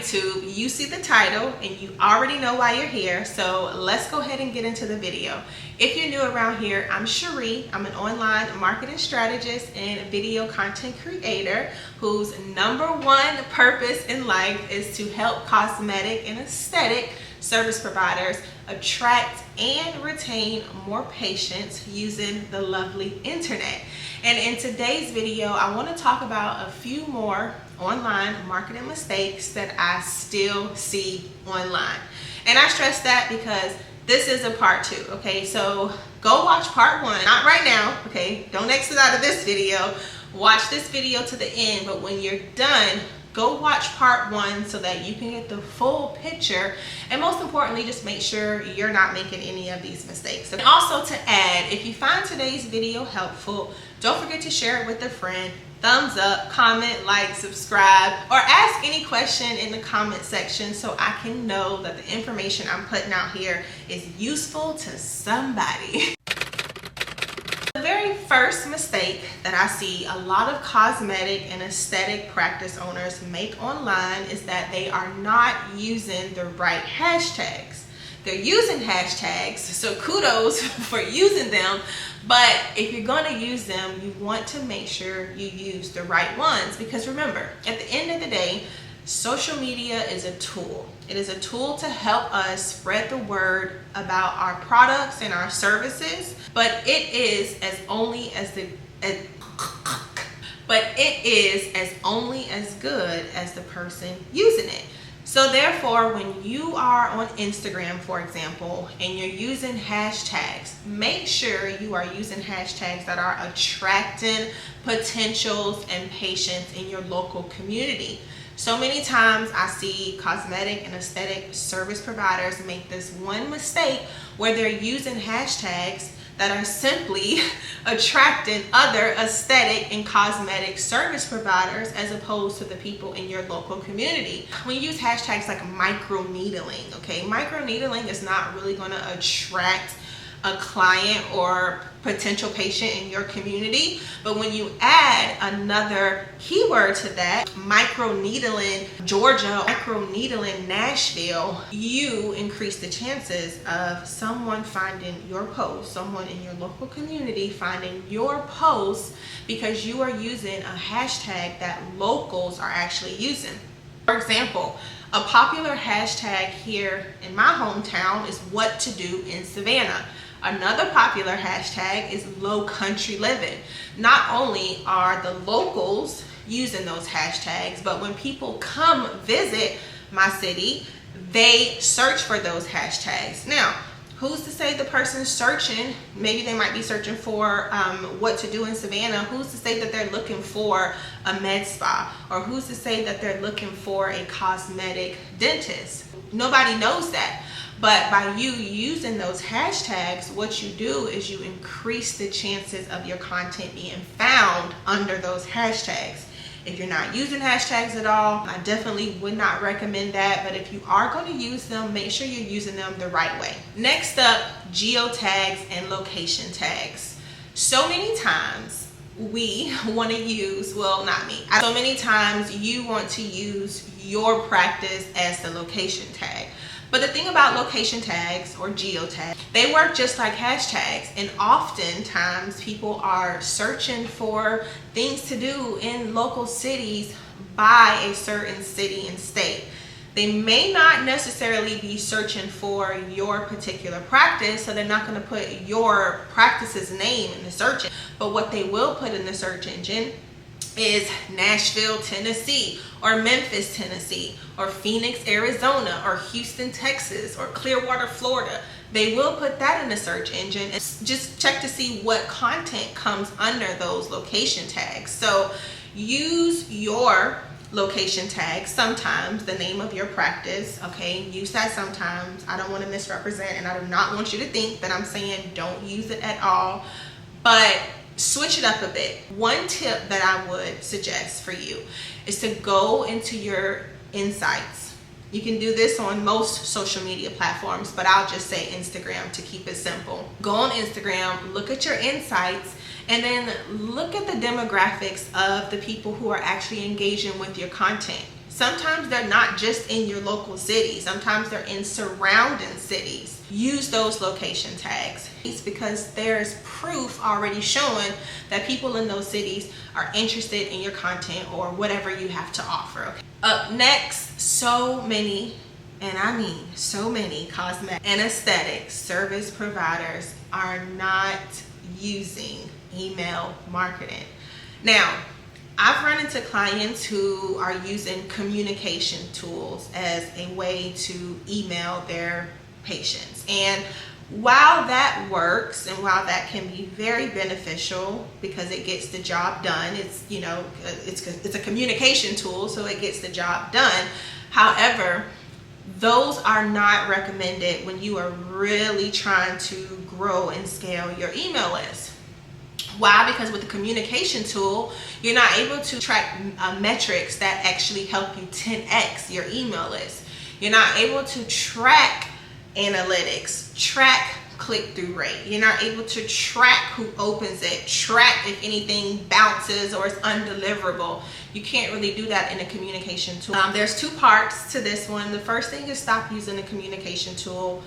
YouTube, you see the title and you already know why you're here. So let's go ahead and get into the video. If you're new around here, I'm Cheri. I'm an online marketing strategist and video content creator whose #1 purpose in life is to help cosmetic and aesthetic service providers attract and retain more patients using the lovely internet. And in today's video, I want to talk about a few more online marketing mistakes that I still see online. And I stress that because this is a part 2, okay? So go watch part 1, not right now, okay? Don't exit out of this video. Watch this video to the end, but when you're done, go watch part 1 so that you can get the full picture, and most importantly, just make sure you're not making any of these mistakes. And also to add, if you find today's video helpful, don't forget to share it with a friend. Thumbs up, comment, like, subscribe, or ask any question in the comment section so I can know that the information I'm putting out here is useful to somebody. The very first mistake that I see a lot of cosmetic and aesthetic practice owners make online is that they are not using the right hashtags. They're using hashtags, so kudos for using them, but if you're going to use them, you want to make sure you use the right ones, because remember, at the end of the day, social media is a tool. It is a tool to help us spread the word about our products and our services, but it is only as good as the person using it. So therefore, when you are on Instagram, for example, and you're using hashtags, make sure you are using hashtags that are attracting potentials and patients in your local community. So many times I see cosmetic and aesthetic service providers make this one mistake where they're using hashtags that are simply attracting other aesthetic and cosmetic service providers as opposed to the people in your local community. When you use hashtags like microneedling, okay, microneedling is not really going to attract a client or potential patient in your community, but when you add another keyword to that, microneedling Georgia, microneedling Nashville, you increase the chances of someone finding your post, someone in your local community finding your post, because you are using a hashtag that locals are actually using. For example, a popular hashtag here in my hometown is what to do in Savannah. Another popular hashtag is low country living. Not only are the locals using those hashtags, but when people come visit my city, they search for those hashtags. Now, who's to say the person searching, maybe they might be searching for what to do in Savannah, who's to say that they're looking for a med spa, or who's to say that they're looking for a cosmetic dentist? Nobody knows that. But by you using those hashtags, what you do is you increase the chances of your content being found under those hashtags. If you're not using hashtags at all, I definitely would not recommend that. But if you are going to use them, make sure you're using them the right way. Next up, geotags and location tags. So many times we want to use, well, not me. So many times you want to use your practice as the location tag. But the thing about location tags or geotags, they work just like hashtags, and oftentimes people are searching for things to do in local cities by a certain city and state. They may not necessarily be searching for your particular practice, so they're not going to put your practice's name in the search engine. But what they will put in the search engine is Nashville, Tennessee, or Memphis, Tennessee, or Phoenix, Arizona, or Houston, Texas, or Clearwater, Florida. They will put that in the search engine and just check to see what content comes under those location tags. So use your location tag, sometimes the name of your practice, okay? Use that sometimes. I don't want to misrepresent, and I do not want you to think that I'm saying don't use it at all, but switch it up a bit. One tip that I would suggest for you is to go into your insights. You can do this on most social media platforms, but I'll just say Instagram to keep it simple. Go on Instagram, look at your insights, and then look at the demographics of the people who are actually engaging with your content. Sometimes they're not just in your local city. Sometimes they're in surrounding cities. Use those location tags. It's because there's proof already showing that people in those cities are interested in your content or whatever you have to offer. Okay. Up next, so many, and I mean so many, cosmetic and aesthetic service providers are not using email marketing. Now, I've run into clients who are using communication tools as a way to email their patients. And while that works and while that can be very beneficial because it gets the job done, it's, you know, it's a communication tool, so it gets the job done. However, those are not recommended when you are really trying to grow and scale your email list. Why? Because with the communication tool, you're not able to track metrics that actually help you 10x your email list. You're not able to track analytics, track click-through rate. You're not able to track who opens it, track if anything bounces or is undeliverable. You can't really do that in a communication tool. There's two parts to this one. The first thing is stop using the communication tool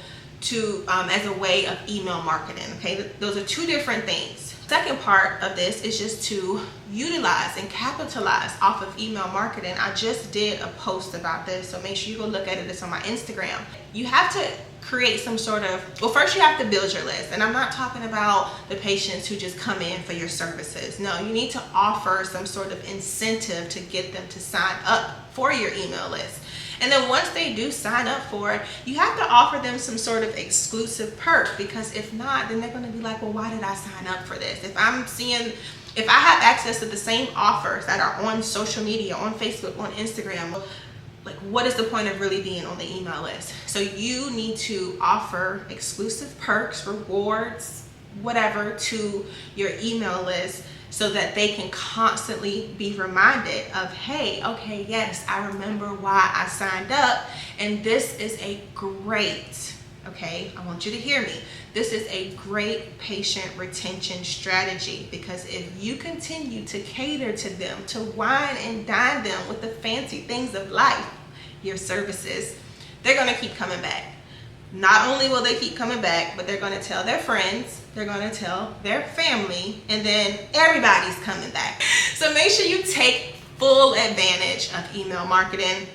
as a way of email marketing. Okay, those are two different things. Second part of this is just to utilize and capitalize off of email marketing. I just did a post about this, so make sure you go look at it. It's on my Instagram. You have to create some sort of, well, first you have to build your list. And I'm not talking about the patients who just come in for your services. No, you need to offer some sort of incentive to get them to sign up for your email list. And then once they do sign up for it, you have to offer them some sort of exclusive perk, because if not, then they're going to be like, well, why did I sign up for this? If I have access to the same offers that are on social media, on Facebook, on Instagram, like, what is the point of really being on the email list? So you need to offer exclusive perks, rewards, whatever, to your email list, so that they can constantly be reminded of, hey, okay, yes, I remember why I signed up, and this is a great, okay, I want you to hear me, this is a great patient retention strategy, because if you continue to cater to them, to wine and dine them with the fancy things of life, your services, they're going to keep coming back. Not only will they keep coming back, but they're going to tell their friends, they're going to tell their family, and then everybody's coming back. So make sure you take full advantage of email marketing.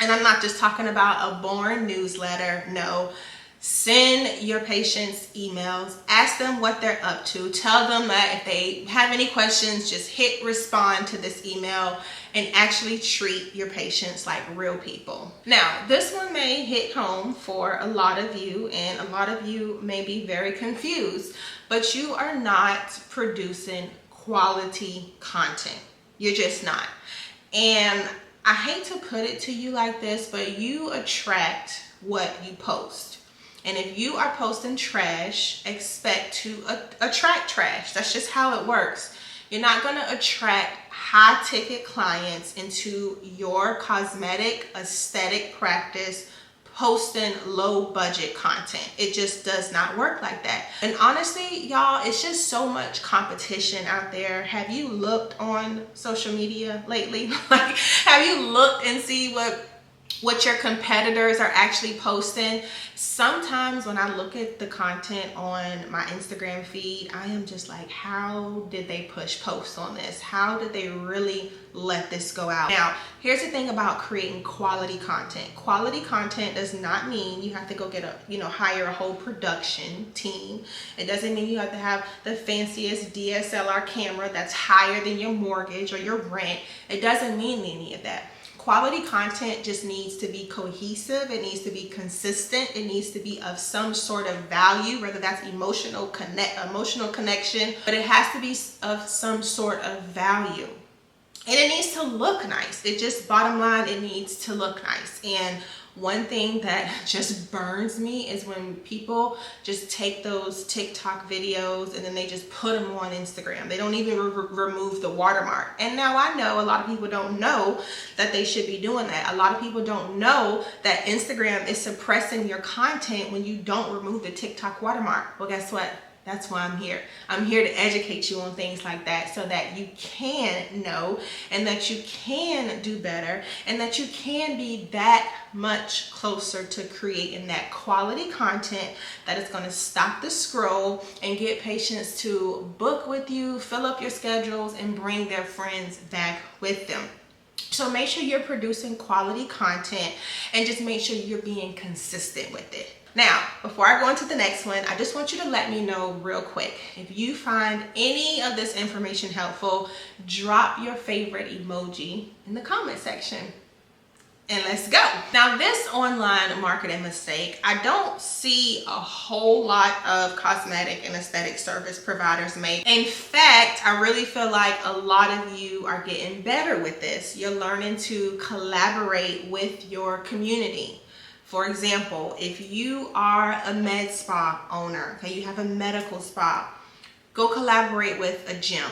And I'm not just talking about a boring newsletter. No, send your patients emails, ask them what they're up to, tell them that if they have any questions, just hit respond to this email, and actually treat your patients like real people. Now, this one may hit home for a lot of you, and a lot of you may be very confused, but you are not producing quality content. You're just not. And I hate to put it to you like this, but you attract what you post. And if you are posting trash, expect to attract trash. That's just how it works. You're not going to attract high ticket clients into your cosmetic aesthetic practice posting low budget content. It just does not work like that. And honestly, y'all, it's just so much competition out there. Have you looked on social media lately? Like, have you looked and see what your competitors are actually posting? Sometimes when I look at the content on my Instagram feed, I am just like, how did they push posts on this? How did they really let this go out? Now, here's the thing about creating quality content. Quality content does not mean you have to go hire a whole production team. It doesn't mean you have to have the fanciest DSLR camera that's higher than your mortgage or your rent. It doesn't mean any of that. Quality content just needs to be cohesive. It needs to be consistent. It needs to be of some sort of value, whether that's emotional connection, but it has to be of some sort of value. And it needs to look nice. It just, bottom line, it needs to look nice. And one thing that just burns me is when people just take those TikTok videos and then they just put them on Instagram. They don't even remove the watermark. And now I know a lot of people don't know that they should be doing that. A lot of people don't know that Instagram is suppressing your content when you don't remove the TikTok watermark. Well, guess what? That's why I'm here. I'm here to educate you on things like that so that you can know and that you can do better and that you can be that much closer to creating that quality content that is going to stop the scroll and get patients to book with you, fill up your schedules, and bring their friends back with them. So make sure you're producing quality content and just make sure you're being consistent with it. Now, before I go into the next one, I just want you to let me know real quick. If you find any of this information helpful, drop your favorite emoji in the comment section. And let's go. Now, this online marketing mistake, I don't see a whole lot of cosmetic and aesthetic service providers make. In fact, I really feel like a lot of you are getting better with this. You're learning to collaborate with your community. For example, if you are a med spa owner, okay, you have a medical spa, go collaborate with a gym.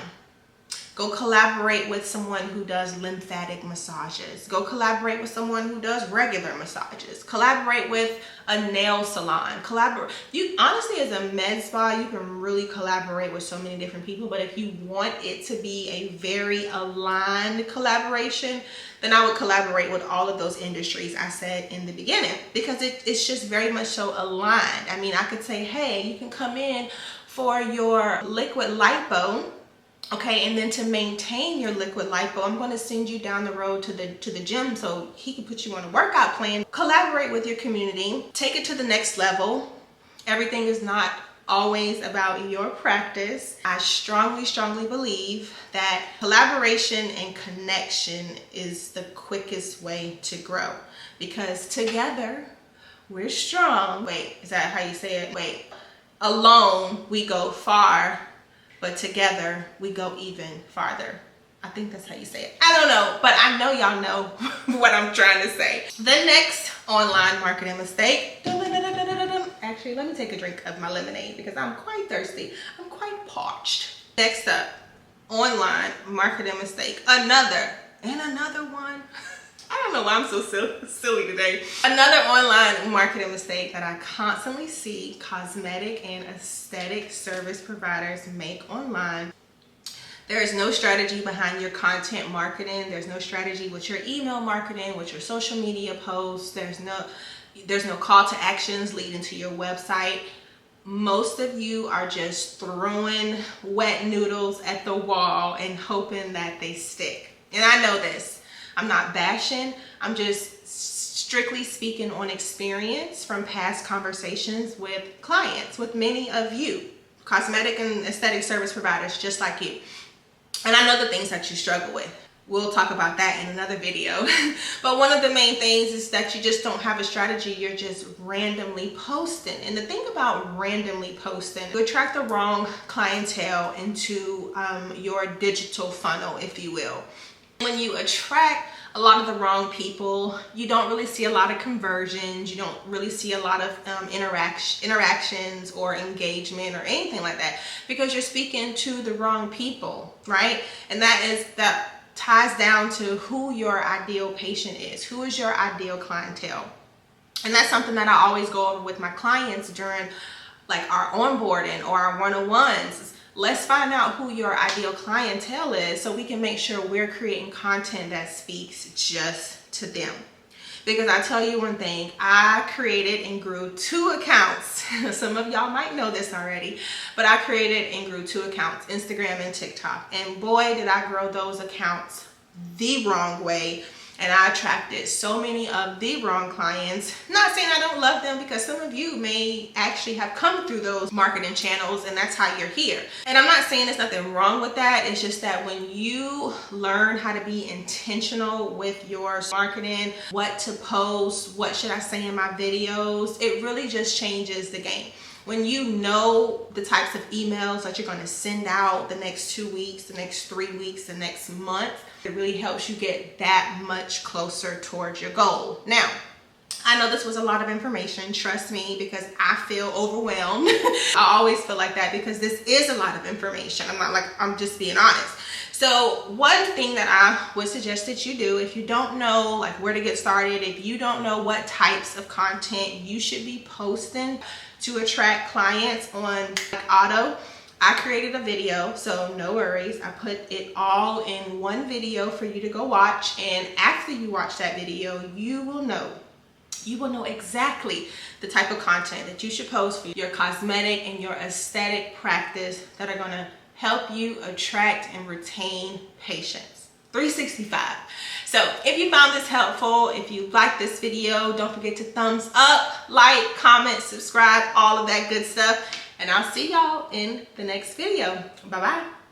Go collaborate with someone who does lymphatic massages. Go collaborate with someone who does regular massages. Collaborate with a nail salon. You honestly, as a med spa, you can really collaborate with so many different people. But if you want it to be a very aligned collaboration, then I would collaborate with all of those industries I said in the beginning, because it's just very much so aligned. I mean, I could say, hey, you can come in for your liquid lipo. Okay, and then to maintain your liquid lipo, I'm going to send you down the road to the gym so he can put you on a workout plan. Collaborate with your community. Take it to the next level. Everything is not always about your practice. I strongly believe that collaboration and connection is the quickest way to grow, because together we're strong. Wait, is that how you say it? Wait, alone we go far, but together we go even farther. I think that's how you say it. I don't know, but I know y'all know what I'm trying to say. The next online marketing mistake. Actually, let me take a drink of my lemonade because I'm quite thirsty. I'm quite parched. Next up, online marketing mistake. Another one. I don't know why I'm so silly today. Another online marketing mistake that I constantly see cosmetic and aesthetic service providers make online. There is no strategy behind your content marketing. There's no strategy with your email marketing, with your social media posts. There's no call to actions leading to your website. Most of you are just throwing wet noodles at the wall and hoping that they stick. And I know this. I'm not bashing. I'm just strictly speaking on experience from past conversations with clients, with many of you, cosmetic and aesthetic service providers just like you. And I know the things that you struggle with. We'll talk about that in another video. But one of the main things is that you just don't have a strategy. You're just randomly posting. And the thing about randomly posting, you attract the wrong clientele into your digital funnel, if you will. When you attract a lot of the wrong people, you don't really see a lot of conversions. You don't really see a lot of interactions or engagement or anything like that, because you're speaking to the wrong people, right? And that ties down to who your ideal patient is. Who is your ideal clientele? And that's something that I always go over with my clients during like our onboarding or our one-on-ones. Let's find out who your ideal clientele is so we can make sure we're creating content that speaks just to them. Because I tell you one thing, I created and grew 2 accounts. Some of y'all might know this already, but I created and grew 2 accounts, Instagram and TikTok. And boy, did I grow those accounts the wrong way. And I attracted so many of the wrong clients. Not saying I don't love them, because some of you may actually have come through those marketing channels and that's how you're here. And I'm not saying there's nothing wrong with that. It's just that when you learn how to be intentional with your marketing, what to post, what should I say in my videos, it really just changes the game. When you know the types of emails that you're going to send out the next 2 weeks, the next 3 weeks, the next month, it really helps you get that much closer towards your goal. Now, I know this was a lot of information, trust me, because I feel overwhelmed. I always feel like that because this is a lot of information. I'm just being honest. So one thing that I would suggest that you do, if you don't know like where to get started, if you don't know what types of content you should be posting to attract clients on auto, I created a video, so no worries. I put it all in one video for you to go watch, and after you watch that video, you will know exactly the type of content that you should post for your cosmetic and your aesthetic practice that are gonna help you attract and retain patients 365. So if you found this helpful, if you like this video, don't forget to thumbs up, like, comment, subscribe, all of that good stuff. And I'll see y'all in the next video. Bye-bye.